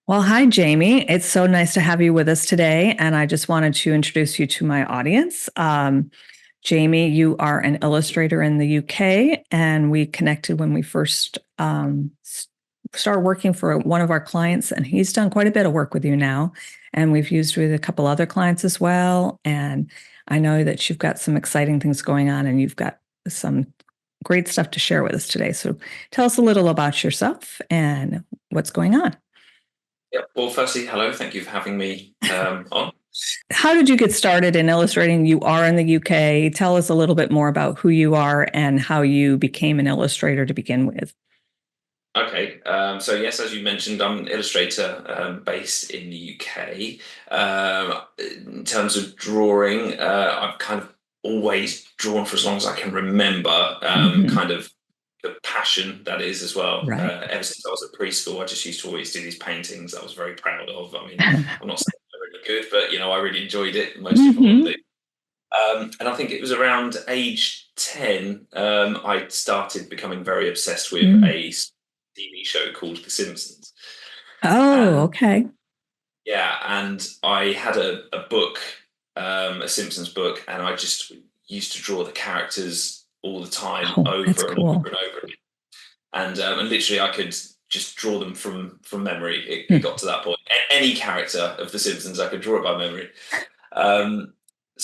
Well, hi, Jaime. It's so nice to have you with us today. And I just wanted to introduce you to my audience. Jaime, you are an illustrator in the UK, and we connected when we first started working for one of our clients, and he's done quite a bit of work with you now. And we've used with a couple other clients as well. And I know that you've got some exciting things going on, and you've got some great stuff to share with us today. So tell us a little about yourself and what's going on. Yeah. Well, firstly, hello. Thank you for having me on. How did you get started in illustrating? You are in the UK. Tell us a little bit more about who you are and how you became an illustrator to begin with. Okay. So yes, as you mentioned, I'm an illustrator based in the UK. In terms of drawing, I've kind of always drawn for as long as I can remember. Mhm. Kind of the passion that is as well. Right. Ever since I was at preschool, I just used to always do these paintings. I was very proud of. I mean, I'm not saying they're really good, but I really enjoyed it. Most people Hmm. do. And I think it was around age 10, I started becoming very obsessed with Mm. a TV show called The Simpsons. Oh, And okay. yeah, and I had a book, a Simpsons book, and I just used to draw the characters all the time Oh, that's over and cool. over and over again. And literally I could just draw them from memory. It Hmm. got to that point. Any character of The Simpsons, I could draw it by memory. Um,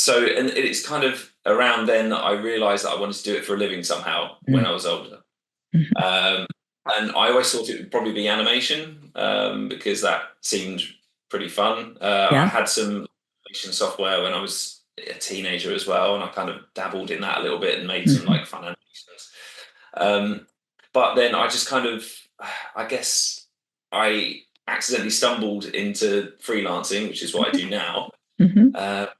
and it's kind of around then that I realized that I wanted to do it for a living somehow when I was older. Mhm. Um, and I always thought it would probably be animation because that seemed pretty fun. I Yeah. had some animation software when I was a teenager as well, and I kind of dabbled in that a little bit and made some Mhm. like fun animations. Um, but then I just kind of, I guess, I accidentally stumbled into freelancing, which is what I Okay. do now. Mhm. By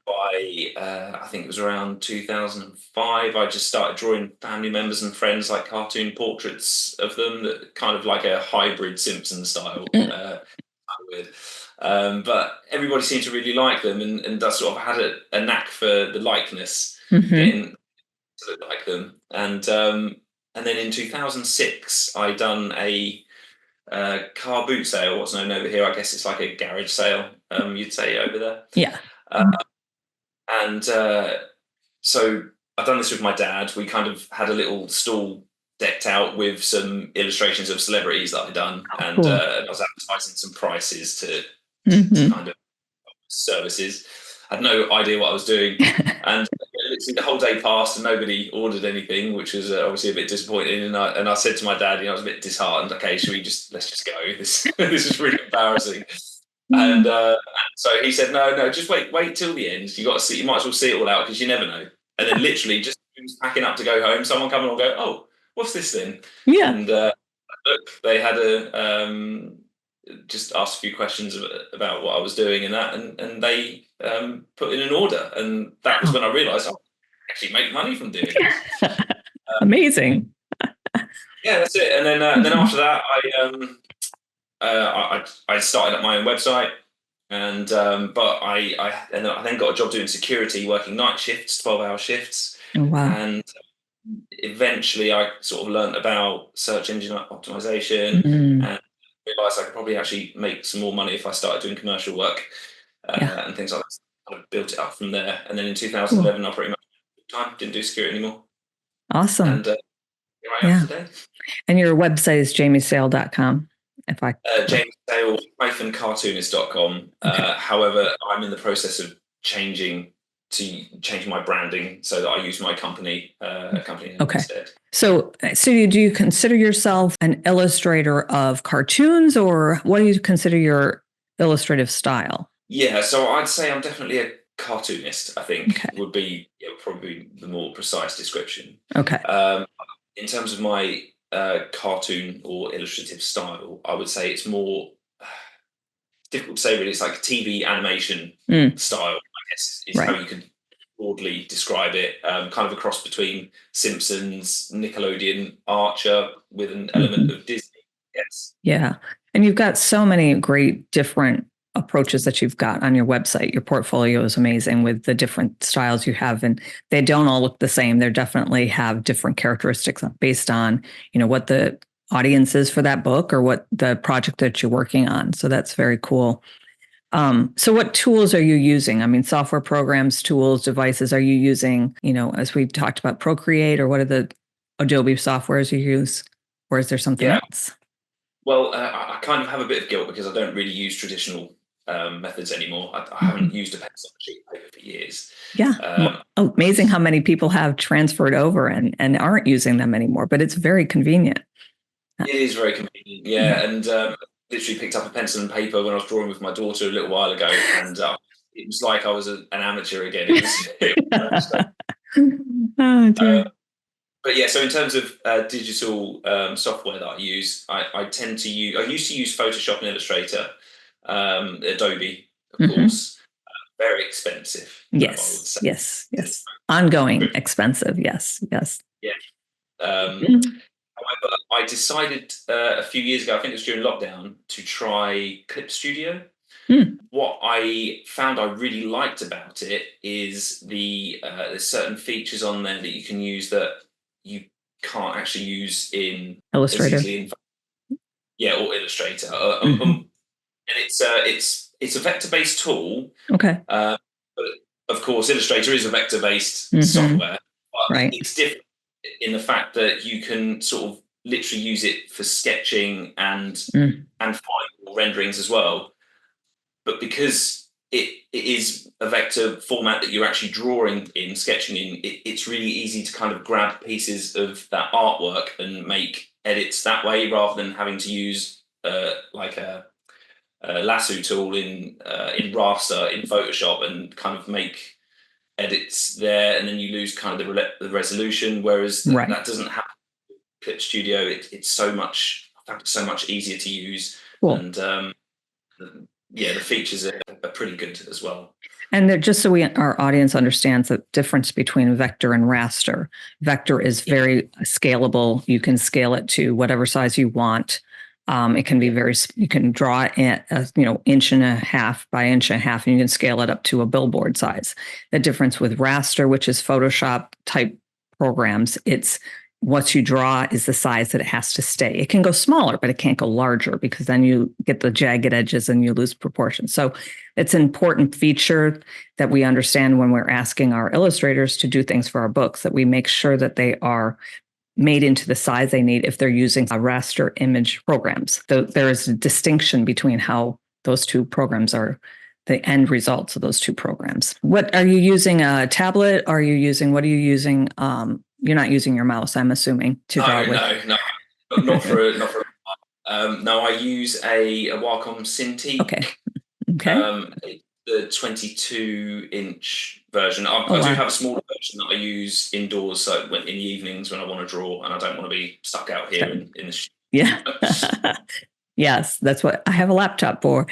I think it was around 2005, I just started drawing family members and friends like cartoon portraits of them, that kind of like a hybrid Simpson style. Weird. But everybody seemed to really like them, and I sort of had a knack for the likeness, Mhm. getting to look like them. And then in 2006, I done a car boot sale, what's known over here. I guess it's like a garage sale, you'd say over there. Yeah. Uh, and So I've done this with my dad. We kind of had a little stall decked out with some illustrations of celebrities that I've done, Oh, and cool. I was advertising some prices to Mhm. kind of services. I had no idea what I was doing, and literally the whole day passed and nobody ordered anything, which was obviously a bit disappointing. And I said to my dad, I was a bit disheartened. Okay, should we let's just go? This is really embarrassing. And Mm. so he said, no, no, just wait till the end. You got to see, you might as well see it all out because you never know. And then literally just as he was packing up to go home, someone come along and go, oh, what's this then? Yeah. And look, they had just asked a few questions about what I was doing and that, and they put in an order, and that was Wow. when I realised I actually make money from doing this. Amazing. Yeah, that's it. And then Mhm. after that, I started up my own website, and I then got a job doing security, working night shifts, 12-hour shifts, Oh, wow. and eventually I sort of learned about search engine optimization Mm. and realized I could probably actually make some more money if I started doing commercial work Yeah. and things like that. Kind of built it up from there. And then in Cool. 2011, I pretty much time didn't do security anymore. Awesome. And here I am Yeah. today. And your website is jamiesale.com. If I correct. James-cartoonist.com. Okay. However, I'm in the process of changing to change my branding so that I use my company name Okay. instead. So do you consider yourself an illustrator of cartoons, or what do you consider your illustrative style? Yeah, so I'd say I'm definitely a cartoonist, I think Okay. would be probably the more precise description. Okay. Um, in terms of my cartoon or illustrative style, I would say it's more difficult to say really. It's like TV animation Mm, style, I guess, is how right. you could broadly describe it. Kind of a cross between Simpsons, Nickelodeon, Archer with an element Mhm. of Disney. Yes. Yeah. And you've got so many great different approaches that you've got on your website. Your portfolio is amazing with the different styles you have, and they don't all look the same. They definitely have different characteristics based on, what the audience is for that book or what the project that you're working on. So that's very cool. So what tools are you using? I mean, software programs, tools, devices, are you using, as we talked about Procreate, or what are the Adobe softwares you use? Or is there something else? Well, I kind of have a bit of guilt because I don't really use traditional methods anymore. I haven't used a pencil and sheet paper for years. Yeah. Amazing how many people have transferred over and aren't using them anymore, but it's very convenient. It is very convenient, yeah. And literally picked up a pencil and paper when I was drawing with my daughter a little while ago, and it was like I was an amateur again. It was Oh, dear. but yeah, so in terms of digital software that I use, I used to use Photoshop and Illustrator, Adobe, of course, very expensive. Yes, yes. Ongoing, expensive. Yes. Yeah. However, I decided a few years ago, I think it was during lockdown, to try Clip Studio. What I found I really liked about it is there's certain features on there that you can use that you can't actually use in Illustrator. Or Illustrator. And it's a vector-based tool. Okay. But of course, Illustrator is a vector-based software. But it's different in the fact that you can sort of literally use it for sketching and final renderings as well. But because it is a vector format that you're actually drawing in, sketching in, it's really easy to kind of grab pieces of that artwork and make edits that way, rather than having to use like a lasso tool in Raster in Photoshop and kind of make edits there, and then you lose kind of the resolution. Whereas that doesn't happen with Clip Studio. It's so much easier to use, and the features are pretty good as well. And just so our audience understands the difference between vector and raster. Vector is very scalable. You can scale it to whatever size you want. It can be you can draw it at 1.5 by 1.5 and you can scale it up to a billboard size. The difference with raster, which is Photoshop type programs, it's what you draw is the size that it has to stay. It can go smaller, but it can't go larger, because then you get the jagged edges and you lose proportion. So it's an important feature that we understand when we're asking our illustrators to do things for our books, that we make sure that they are made into the size they need if they're using a raster image programs. There is a distinction between how those two programs are, the end results of those two programs. What are you using? A tablet? What are you using? You're not using your mouse, I'm assuming, to draw with. No, not for. No, I use a Wacom Cintiq. Okay. The 22-inch version. I do have a smaller version that I use indoors, so in the evenings when I want to draw and I don't want to be stuck out here in the studio. Yeah. Yes, that's what I have a laptop for.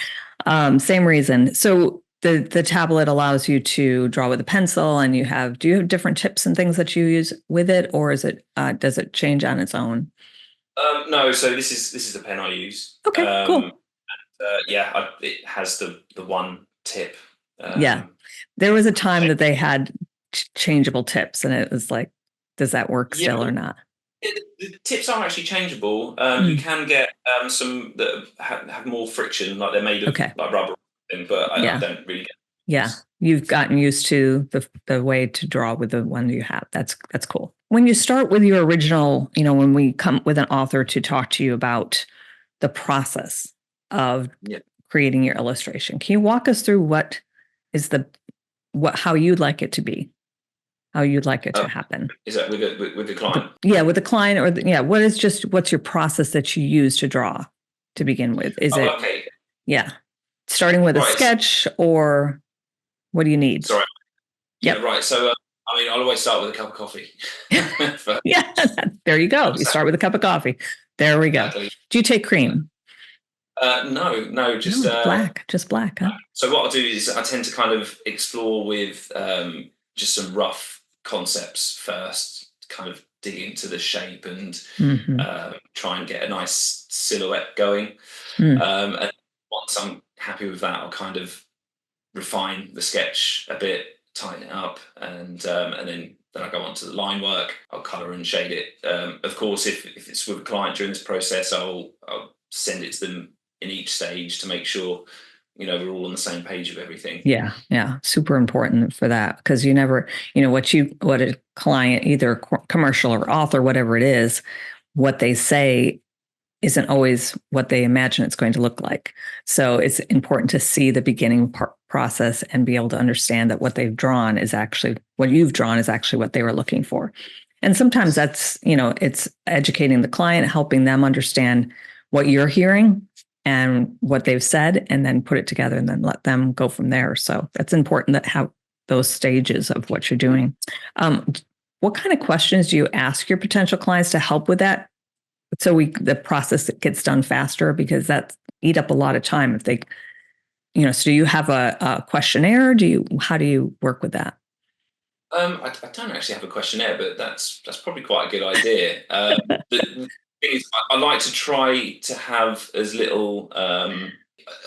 Same reason. So the tablet allows you to draw with a pencil, and do you have different tips and things that you use with it, or is it does it change on its own? No, so this is the pen I use. Okay, cool. It has the one tip. There was a time that they had changeable tips, and it was like, does that work still or not? The tips are actually changeable. You can get some that have more friction, like they're made of like rubber, but I don't really get. Yeah, you've gotten used to the way to draw with the one you have. That's cool. When you start with your original, when we come with an author to talk to you about the process of creating your illustration, can you walk us through how you'd like it to be? How you'd like it to happen? Is that with the client? With the client, or what's your process that you use to draw to begin with? Is it okay? Yeah, starting with a sketch, or what do you need? Sorry. Yeah, right. So I'll always start with a cup of coffee. Yeah, there you go. You start with a cup of coffee. There we go. Exactly. Do you take cream? No, just black. Just black, huh? So what I'll do is I tend to kind of explore with just some rough concepts first, kind of dig into the shape and try and get a nice silhouette going. And once I'm happy with that, I'll kind of refine the sketch a bit, tighten it up, and then Then I go on to the line work. I'll colour and shade it. Of course, if it's with a client during this process, I'll send it to them in each stage to make sure, we're all on the same page of everything. Yeah. Super important for that, because you never, what a client, either commercial or author, whatever it is, what they say isn't always what they imagine it's going to look like. So it's important to see the beginning process and be able to understand that what they've drawn is actually what you've drawn is actually what they were looking for. And sometimes that's, it's educating the client, helping them understand what you're hearing and what they've said, and then put it together and then let them go from there. So that's important, that have those stages of what you're doing. What kind of questions do you ask your potential clients to help with that? So the process gets done faster, because that eat up a lot of time if they, so do you have a questionnaire? How do you work with that? I don't actually have a questionnaire, but that's probably quite a good idea. The thing is, I like to try to have as little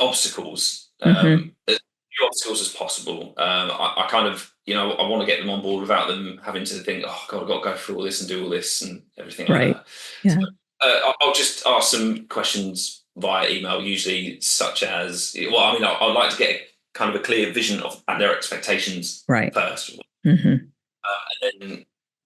obstacles, as few obstacles as possible. I kind of, I want to get them on board without them having to think, oh God, I've got to go through all this and do all this and everything like Right. that. Yeah. So, I'll just ask some questions via email, usually such as, I'd like to get kind of a clear vision of their expectations first. And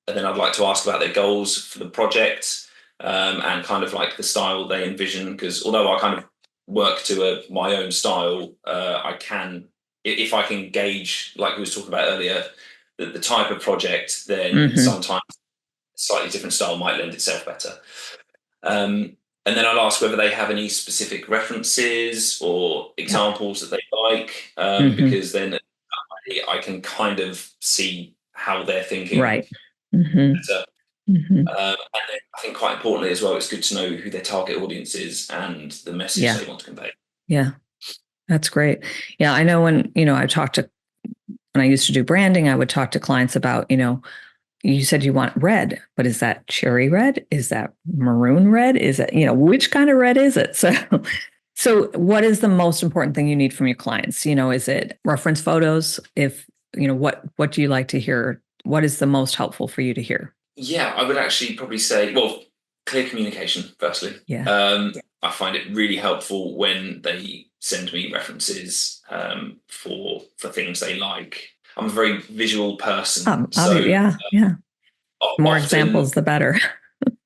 then I'd like to ask about their goals for the project, and kind of like the style they envision. Because although I kind of work to my own style, I can, if I can gauge, like we was talking about earlier, the type of project, then sometimes a slightly different style might lend itself better. And then I'll ask whether they have any specific references or examples that they like, because then I can kind of see how they're thinking. Right. Better. And then I think quite importantly as well, it's good to know who their target audience is and the message they want to convey. Yeah, that's great. Yeah, I know when I used to do branding, I would talk to clients about, you said you want red, but is that cherry red? Is that maroon red? Is it, which kind of red is it? So what is the most important thing you need from your clients? Is it reference photos? If, what do you like to hear? What is the most helpful for you to hear? Yeah, I would actually probably say, well, clear communication, firstly. I find it really helpful when they send me references for things they like. I'm a very visual person. More examples, the better.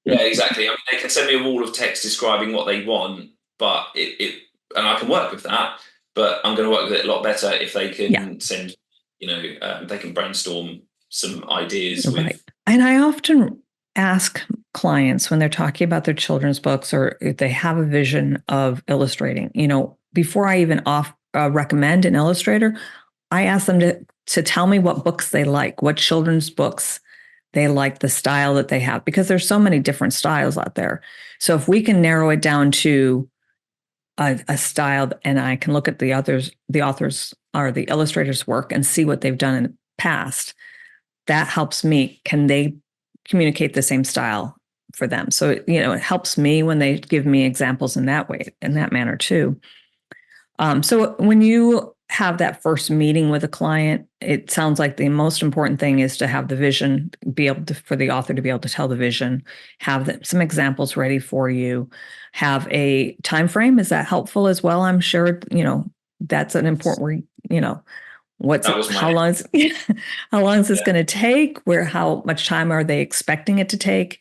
Yeah, exactly. I mean, they can send me a wall of text describing what they want, but and I can work with that, but I'm going to work with it a lot better if they can send, they can brainstorm some ideas with. And I often ask clients when they're talking about their children's books, or if they have a vision of illustrating, before I even recommend an illustrator, I ask them to tell me what books they like, what children's books they like, the style that they have, because there's so many different styles out there. So if we can narrow it down to a style, and I can look at the authors or the illustrators' work and see what they've done in the past, that helps me. Can they communicate the same style for them? So, it helps me when they give me examples in that way, in that manner too. So when you have that first meeting with a client, it sounds like the most important thing is to have the vision, for the author to be able to tell the vision, have some examples ready for you, have a time frame. Is that helpful as well? I'm sure, that's an important, how long is this going to take? How much time are they expecting it to take?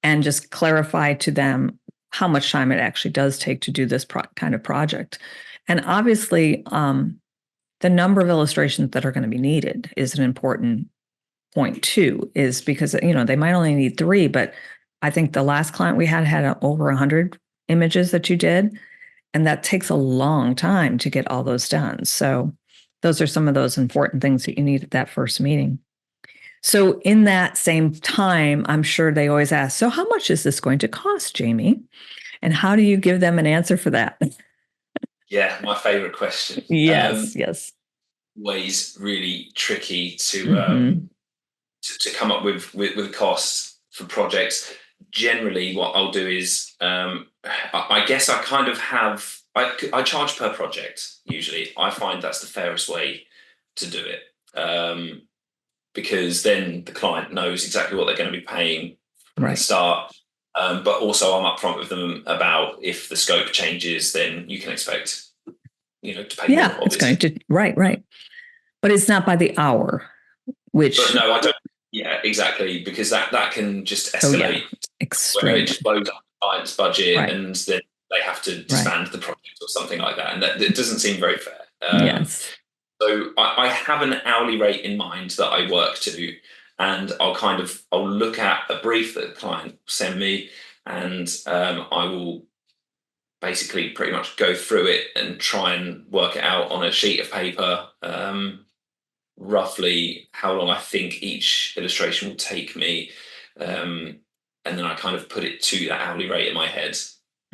And just clarify to them how much time it actually does take to do this kind of project. And obviously, the number of illustrations that are going to be needed is an important point too, is because, they might only need 3, but I think the last client we had over 100 images that you did. And that takes a long time to get all those done. So those are some of those important things that you need at that first meeting. So in that same time, I'm sure they always ask, so how much is this going to cost, Jaime? And how do you give them an answer for that? Yeah, my favorite question. Yes. Ways really tricky to come up with costs for projects. Generally, what I'll do is, I guess I kind of have, I charge per project. Usually, I find that's the fairest way to do it. because then the client knows exactly what they're going to be paying from the Right. start. But also I'm upfront with them about if the scope changes, then you can expect, to pay more, Yeah, it's obviously. going to, right. But it's not by the hour, which. But no, I don't. Yeah, exactly, because that can just Oh, yeah, escalate where it extremely. just blows up the client's budget, Right. and then they have to disband the project or something like that, and that doesn't seem very fair. Yes. So I have an hourly rate in mind that I work to, and I'll look at a brief that the client send me, and I will basically pretty much go through it and try and work it out on a sheet of paper, roughly how long I think each illustration will take me, and then I kind of put it to that hourly rate in my head.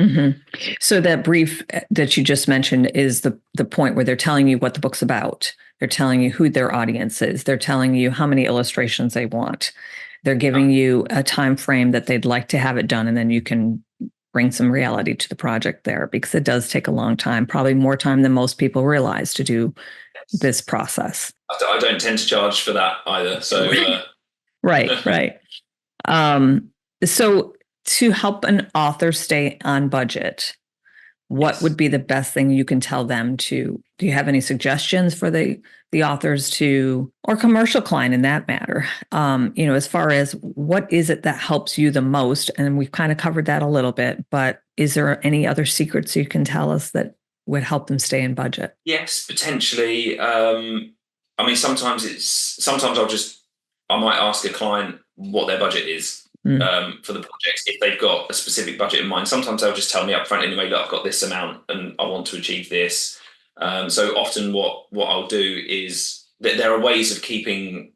Mm-hmm. So that brief that you just mentioned is the point where they're telling you what the book's about. They're telling you who their audience is. They're telling you how many illustrations they want. They're giving you a time frame that they'd like to have it done, and then you can bring some reality to the project there, because it does take a long time, probably more time than most people realize to do this process. I don't tend to charge for that either. So right. So to help an author stay on budget, what would be the best thing you can tell them to? Do you have any suggestions for the authors to, or commercial client in that matter? As far as what is it that helps you the most? And we've kind of covered that a little bit, but is there any other secrets you can tell us that would help them stay in budget? Yes, potentially. I mean, sometimes I might ask a client what their budget is for the projects, if they've got a specific budget in mind. Sometimes they'll just tell me up front anyway, look, I've got this amount and I want to achieve this. So often what I'll do is that there are ways of keeping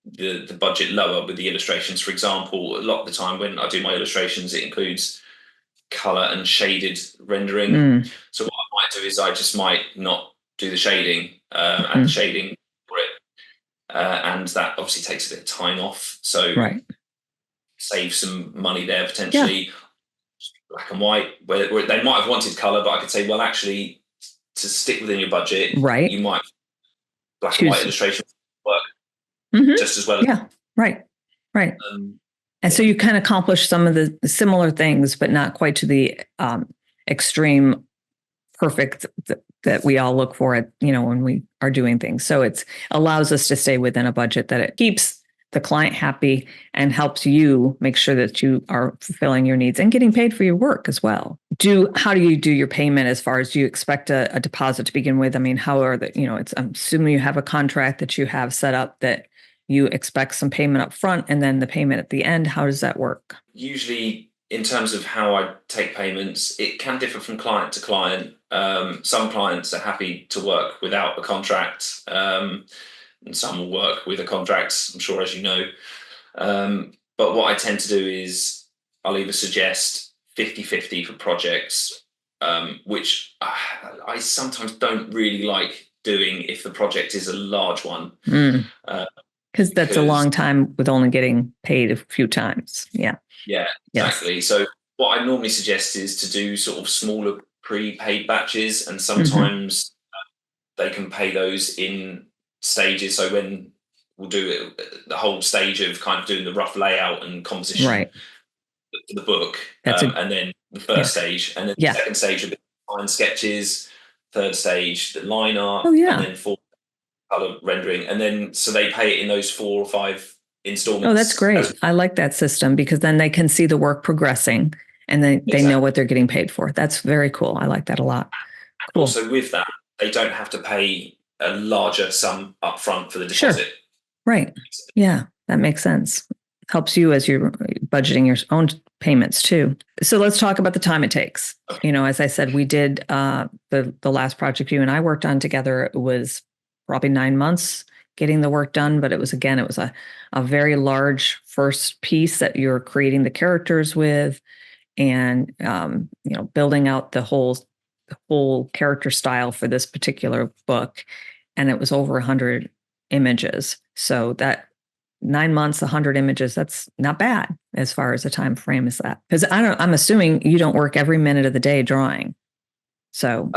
the budget lower with the illustrations. For example, a lot of the time when I do my illustrations, it includes color and shaded rendering. So what I might do is I just might not do the shading, add the shading for it. And that obviously takes a bit of time off. So save some money there potentially. Yeah. Black and white, where they might have wanted color, but I could say, well, actually, to stick within your budget, you might black and white illustration work just as well. Yeah, right. And so you kind of accomplish some of the similar things, but not quite to the extreme perfect that we all look for at, when we are doing things. So it allows us to stay within a budget that it keeps the client happy and helps you make sure that you are fulfilling your needs and getting paid for your work as well. How do you do your payment? As far as, do you expect a deposit to begin with? I mean, how are I'm assuming you have a contract that you have set up that you expect some payment up front and then the payment at the end. How does that work? Usually, in terms of how I take payments, it can differ from client to client. Some clients are happy to work without a contract, and some will work with a contract, I'm sure, as you know. But what I tend to do is I'll either suggest 50-50 for projects, which I sometimes don't really like doing if the project is a large one. Because that's a long time with only getting paid a few times. Yeah, exactly. Yes. So what I normally suggest is to do sort of smaller prepaid batches, and sometimes they can pay those in stages. So when we'll do it, the whole stage of kind of doing the rough layout and composition for the book, and then the first stage, and then the second stage will be fine sketches, third stage the line art, and then fourth color rendering, and then so they pay it in those 4 or 5 installments. Oh, that's great. I like that system, because then they can see the work progressing and then they know what they're getting paid for. That's very cool. I like that a lot. Cool. Also with that, they don't have to pay a larger sum up front for the deposit. Sure. Right. Yeah, that makes sense. Helps you as you're budgeting your own payments too. So let's talk about the time it takes. Okay. As I said, we did the last project you and I worked on together. It was probably 9 months getting the work done, but it was a very large first piece that you're creating the characters with, and building out the whole character style for this particular book. And it was over 100 images. So that 9 months, 100 images, that's not bad as far as a time frame as that. Because I'm assuming you don't work every minute of the day drawing. So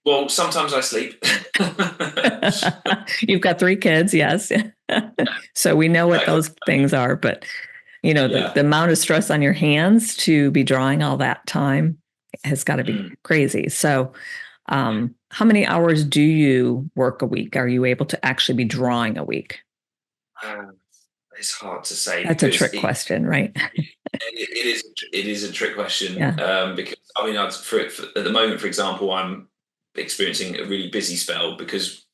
Well, sometimes I sleep. You've got 3 kids, yes. So we know what those things are, but the amount of stress on your hands to be drawing all that time has got to be crazy. So how many hours do you work a week? Are you able to actually be drawing a week? It's hard to say. That's a trick question, right? It is a trick question. Yeah. Because I mean, at the moment, for example, I'm experiencing a really busy spell because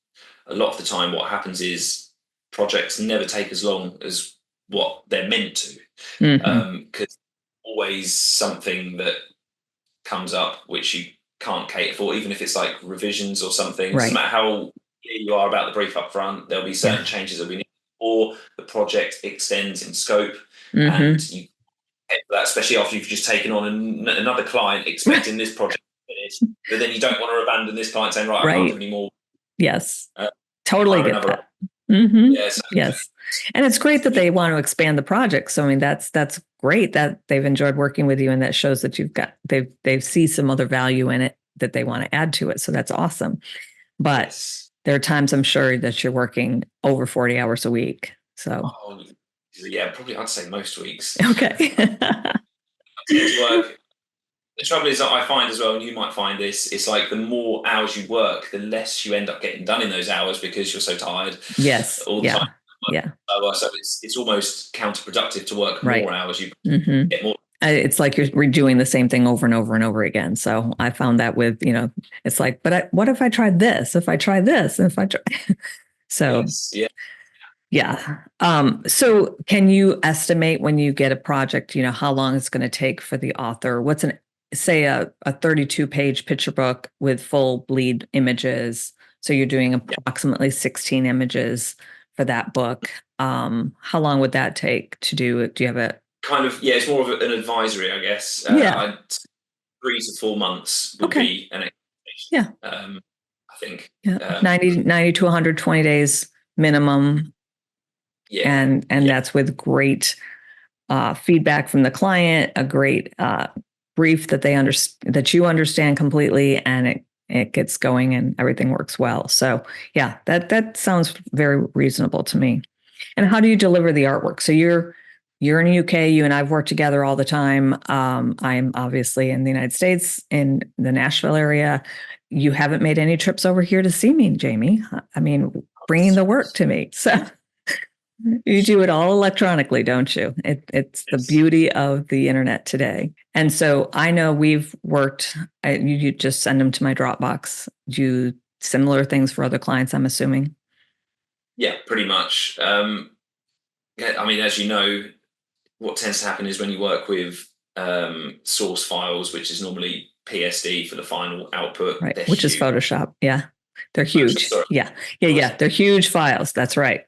a lot of the time what happens is projects never take as long as what they're meant to. Because always something that comes up which you can't cater for, even if it's like revisions or something. Right. Doesn't matter how clear you are about the brief up front, there'll be certain changes that we need, or the project extends in scope, and you, that especially after you've just taken on another client expecting this project to finish, but then you don't want to abandon this client saying, right, I can't do any more. Yes, totally get that. Yes. And it's great that they want to expand the project. So I mean, that's great that they've enjoyed working with you, and that shows that they see some other value in it that they want to add to it. So that's awesome. But there are times I'm sure that you're working over 40 hours a week. So yeah, probably I'd say most weeks. Okay. Work. The trouble is that I find as well, and you might find this, it's like the more hours you work, the less you end up getting done in those hours because you're so tired. Yes. All the time. Yeah. So it's almost counterproductive to work more hours. You get more. It's like you're redoing the same thing over and over and over again. So I found that with, it's like, but what if I tried this? If I try this, if I try. So yeah. So can you estimate when you get a project, how long it's going to take for the author? What's say a 32-page picture book with full bleed images. So you're doing approximately 16 images for that book. How long would that take to do? Do you have a kind of, it's more of an advisory, I guess. 3 to 4 months would be an expectation. I think 90 to 120 days minimum. And that's with great feedback from the client, a great brief that that you understand completely, and it gets going and everything works well. So that sounds very reasonable to me. And how do you deliver the artwork? So you're in the UK, you and I've worked together all the time. I'm obviously in the United States, in the Nashville area. You haven't made any trips over here to see me, Jaime. I mean, bringing the work to me. So you do it all electronically, don't you? It's the beauty of the internet today. And so I know we've worked, you just send them to my Dropbox. Do similar things for other clients, I'm assuming? Yeah, pretty much. I mean, as you know, what tends to happen is when you work with source files, which is normally PSD for the final output, right, which is Photoshop. Yeah, they're huge. Yeah, they're huge files. That's right.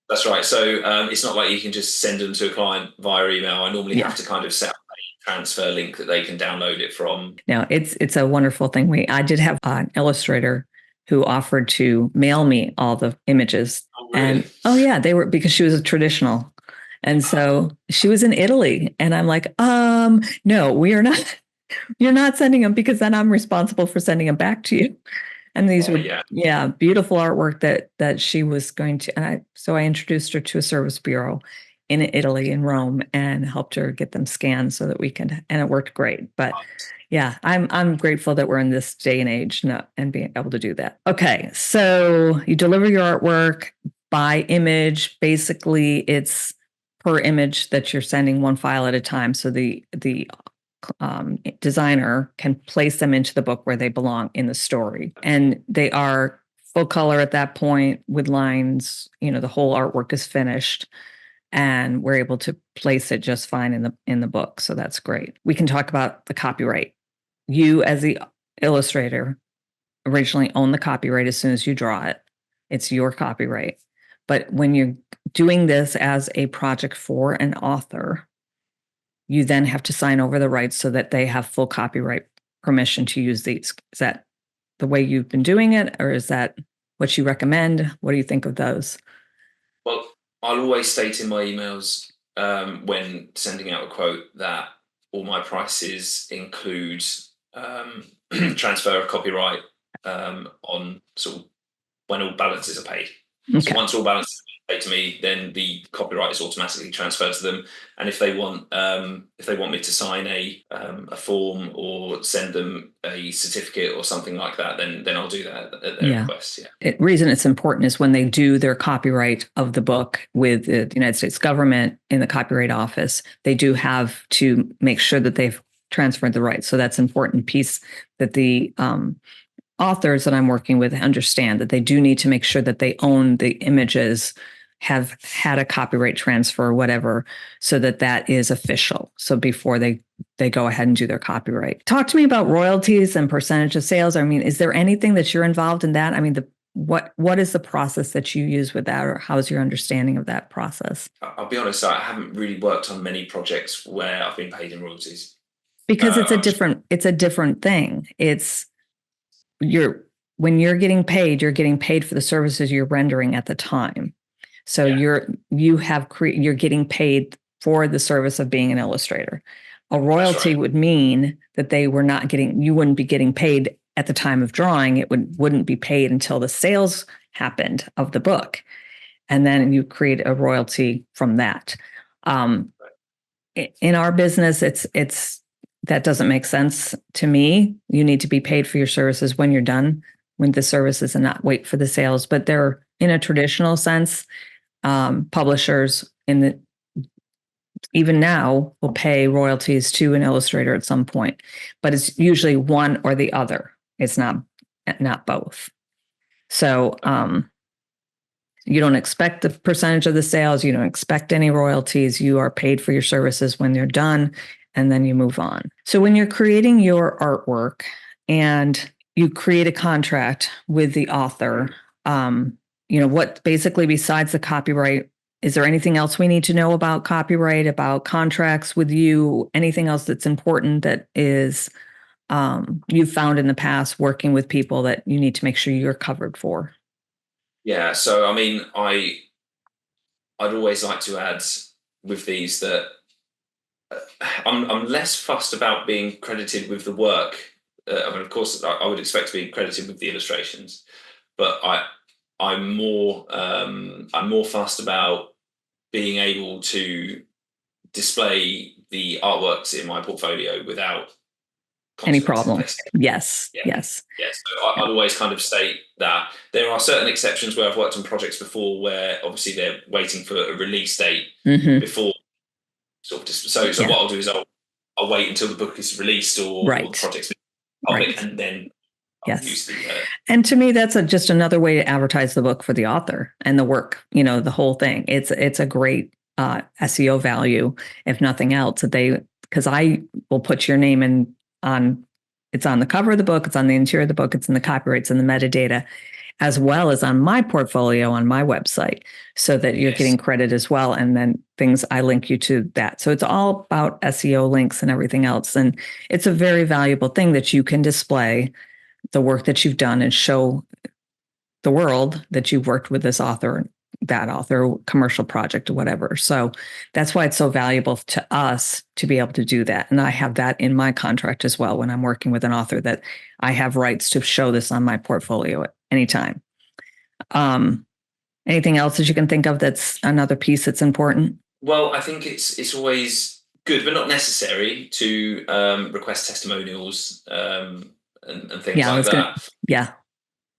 That's right. So it's not like you can just send them to a client via email. I normally have to kind of set up a transfer link that they can download it from. Now, it's a wonderful thing. I did have an illustrator who offered to mail me all the images. Oh, really? And they were, because she was a traditional. And so she was in Italy, and I'm like, no, we are not. You're not sending them, because then I'm responsible for sending them back to you. And these were beautiful artwork that she was going to. And so I introduced her to a service bureau in Italy, in Rome, and helped her get them scanned so that we can. And it worked great. But I'm grateful that we're in this day and age and being able to do that. Okay, so you deliver your artwork by image. Basically, it's per image that you're sending, one file at a time. So the designer can place them into the book where they belong in the story, and they are full color at that point with lines. The whole artwork is finished, and we're able to place it just fine in the book. So that's great. We can talk about the copyright. You, as the illustrator, originally own the copyright as soon as you draw it. It's your copyright. But when you're doing this as a project for an author, you then have to sign over the rights so that they have full copyright permission to use these. Is that the way you've been doing it, or is that what you recommend? What do you think of those? Well, I'll always state in my emails when sending out a quote that all my prices include transfer of copyright on sort of when all balances are paid. So Okay. once all balances are paid to me, then the copyright is automatically transferred to them. And if they want me to sign a form or send them a certificate or something like that, then I'll do that at their Yeah. request. Yeah. Reason it's important is when they do their copyright of the book with the United States government in the Copyright Office, they do have to make sure that they've transferred the rights. So that's an important piece that the authors that I'm working with understand, that they do need to make sure that they own the images, have had a copyright transfer or whatever, so that that is official. So before they go ahead and do their copyright. Talk to me about royalties and percentage of sales. I mean, is there anything that you're involved in that? I mean, what is the process that you use with that, or how's your understanding of that process? I'll be honest, I haven't really worked on many projects where I've been paid in royalties. Because it's a different thing. It's when you're getting paid, you're getting paid for the services you're rendering at the time. So you're getting paid for the service of being an illustrator. A royalty would mean that you wouldn't be getting paid at the time of drawing. It wouldn't be paid until the sales happened of the book. And then you create a royalty from that. In our business, it's that doesn't make sense to me. You need to be paid for your services when you're done with the services and not wait for the sales. But they're, in a traditional sense, publishers even now will pay royalties to an illustrator at some point, but it's usually one or the other. It's not both. So you don't expect the percentage of the sales. You don't expect any royalties. You are paid for your services when they're done, and then you move on. So when you're creating your artwork and you create a contract with the author, what basically, besides the copyright, is there anything else we need to know about copyright, about contracts with you, anything else that's important that is you've found in the past working with people that you need to make sure you're covered for? Yeah, so I mean, I'd always like to add with these that I'm less fussed about being credited with the work. I mean, of course, I would expect to be credited with the illustrations, but I'm more fussed about being able to display the artworks in my portfolio without any problem. Yes. Yes. So I'd always kind of state that there are certain exceptions where I've worked on projects before where obviously they're waiting for a release date before sort of so what I'll do is I'll wait until the book is released or the project's public, and then I'll use the and to me, that's just another way to advertise the book for the author and the work, the whole thing. It's a great SEO value, if nothing else, because I will put your name it's on the cover of the book, it's on the interior of the book, it's in the copyrights and the metadata, as well as on my portfolio on my website, so that you're getting credit as well. And then I link you to that. So it's all about SEO links and everything else. And it's a very valuable thing that you can display the work that you've done and show the world that you've worked with this author, that author, commercial project, or whatever. So that's why it's so valuable to us to be able to do that. And I have that in my contract as well when I'm working with an author, that I have rights to show this on my portfolio at any time. Anything else that you can think of that's another piece that's important? Well, I think it's always good, but not necessary, to request testimonials and things like that.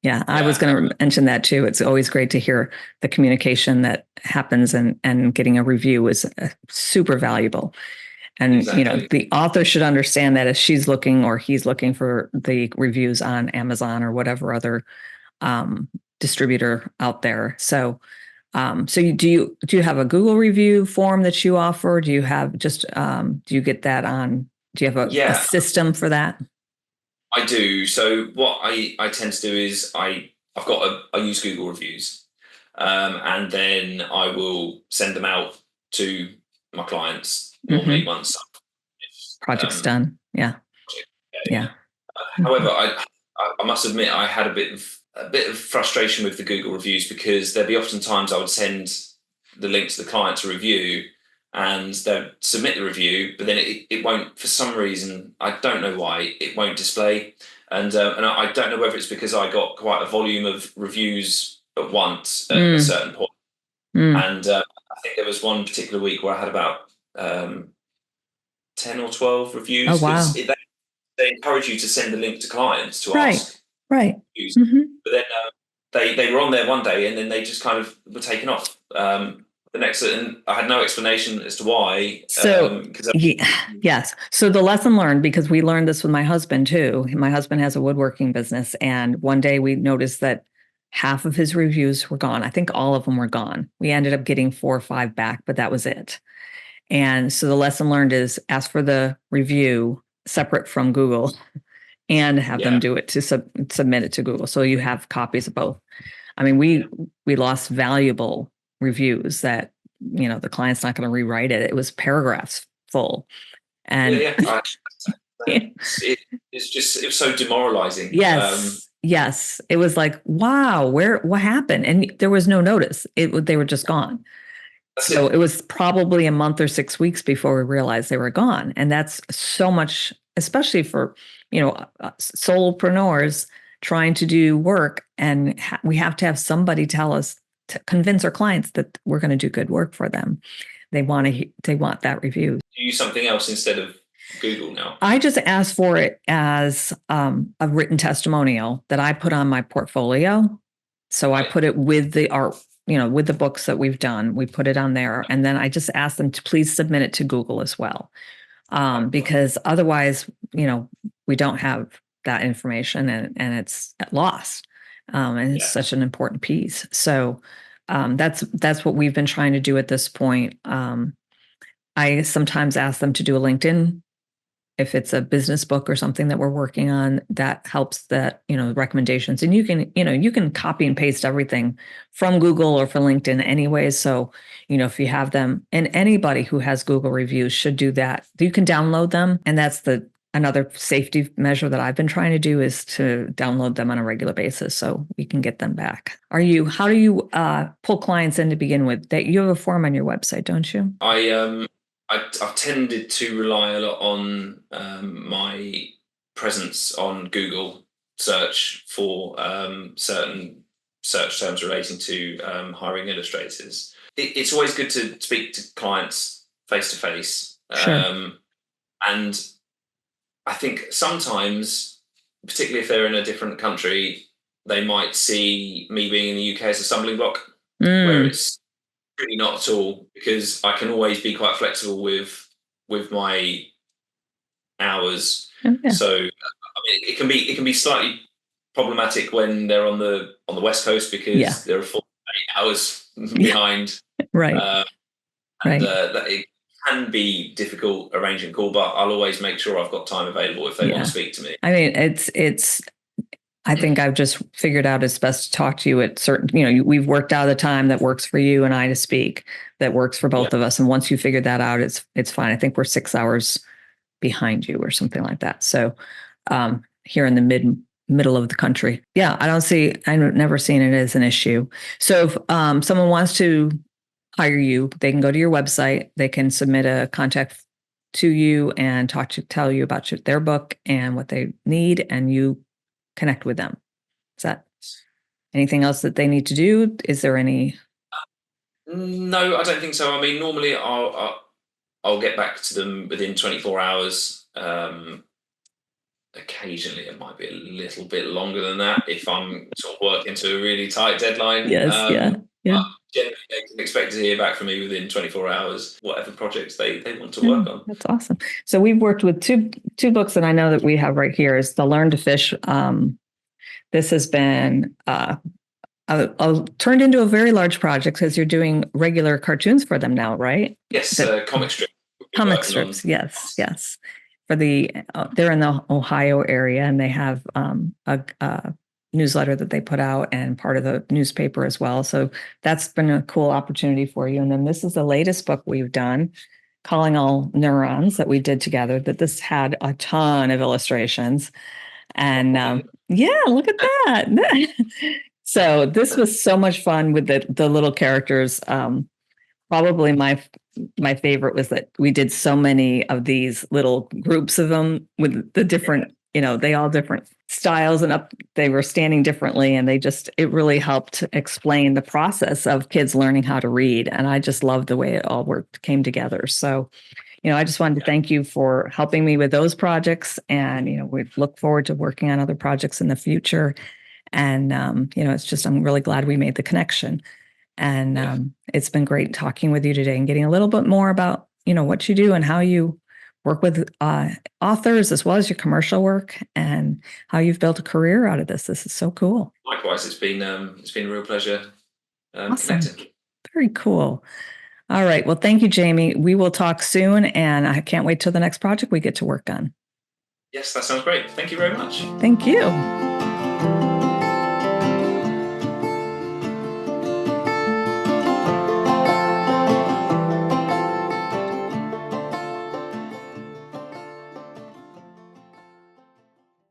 I was going to mention that too. It's always great to hear the communication that happens, and getting a review is super valuable. And, the author should understand that if she's looking or he's looking for the reviews on Amazon or whatever other distributor out there. So, do you have a Google review form that you offer? Do you have do you get that on, do you have a system for that? I do. So what I tend to do is I use Google reviews, and then I will send them out to my clients normally once project's done. Yeah. However, I must admit I had a bit of frustration with the Google reviews, because there'd be often times I would send the link to the client to review, and they'll submit the review, but then it won't, for some reason, I don't know why, it won't display. And I don't know whether it's because I got quite a volume of reviews at once at a certain point. And I think there was one particular week where I had about 10 or 12 reviews. Oh, wow. They encourage you to send the link to clients to ask. Right. But then they were on there one day and then they just kind of were taken off. The next, and I had no explanation as to why. So, yes. So the lesson learned, because we learned this with my husband too. My husband has a woodworking business, and one day we noticed that half of his reviews were gone. I think all of them were gone. We ended up getting 4 or 5 back, but that was it. And so the lesson learned is ask for the review separate from Google and have them do it to submit it to Google. So you have copies of both. I mean, we lost valuable reviews that, the client's not going to rewrite it. It was paragraphs full. And it was so demoralizing. Yes. It was like, wow, what happened? And there was no notice. They were just gone. So it was probably a month or 6 weeks before we realized they were gone. And that's so much, especially for, solopreneurs trying to do work. And we have to have somebody tell us, to convince our clients that we're going to do good work for them. They want that review. Do you use something else instead of Google now? I just ask for it as a written testimonial that I put on my portfolio. So I put it with the art, with the books that we've done. We put it on there, and then I just ask them to please submit it to Google as well, because otherwise, we don't have that information, and it's lost. And it's such an important piece. So that's what we've been trying to do at this point. I sometimes ask them to do a LinkedIn. If it's a business book or something that we're working on, that helps that, recommendations. And you can copy and paste everything from Google or from LinkedIn anyways. So, if you have them, and anybody who has Google reviews should do that. You can download them. And that's another safety measure that I've been trying to do, is to download them on a regular basis so we can get them back. How do you pull clients in to begin with? That you have a form on your website, don't you? I've tended to rely a lot on my presence on Google search for certain search terms relating to hiring illustrators. It's always good to speak to clients face to face. And I think sometimes, particularly if they're in a different country, they might see me being in the UK as a stumbling block, where it's really not at all, because I can always be quite flexible with my hours. So it can be slightly problematic when they're on the West Coast, because they're 4 8 hours behind. Right. That it can be difficult arranging a call, but I'll always make sure I've got time available if they want to speak to me. I mean, I think I've just figured out it's best to talk to you at certain, we've worked out a time that works for you and I to speak, that works for both of us. And once you figure that out, it's fine. I think we're 6 hours behind you or something like that. So here in the middle of the country. I've never seen it as an issue. So if someone wants to hire you, they can go to your website, they can submit a contact to you and tell you about their book and what they need, and you connect with them. Is that anything else that they need to do? Is there any? No, I don't think so. I mean, normally I'll get back to them within 24 hours. Occasionally it might be a little bit longer than that if I'm sort of working to a really tight deadline. Generally, they can expect to hear back from me within 24 hours, whatever projects they want to work on. That's awesome. So we've worked with two books that I know that we have right here is the Learn to Fish. This has been turned into a very large project because you're doing regular cartoons for them now, right? Yes, comic strips. Comic strips, yes. For they're in the Ohio area, and they have a newsletter that they put out and part of the newspaper as well. So that's been a cool opportunity for you. And then this is the latest book we've done, Calling All Neurons, that we did together, that this had a ton of illustrations. And look at that. So this was so much fun with the little characters. Probably my my favorite was that we did so many of these little groups of them with the different, they all different styles and they were standing differently. And it really helped explain the process of kids learning how to read. And I just loved the way it all came together. So, I just wanted to thank you for helping me with those projects. And, we look forward to working on other projects in the future. And, I'm really glad we made the connection. And it's been great talking with you today and getting a little bit more about, what you do and how you work with authors as well as your commercial work and how you've built a career out of this. This is so cool. Likewise, it's been a real pleasure Awesome. connecting. Very cool. All right. Well, thank you, Jaime. We will talk soon, and I can't wait till the next project we get to work on. Yes, that sounds great. Thank you very much. Thank you.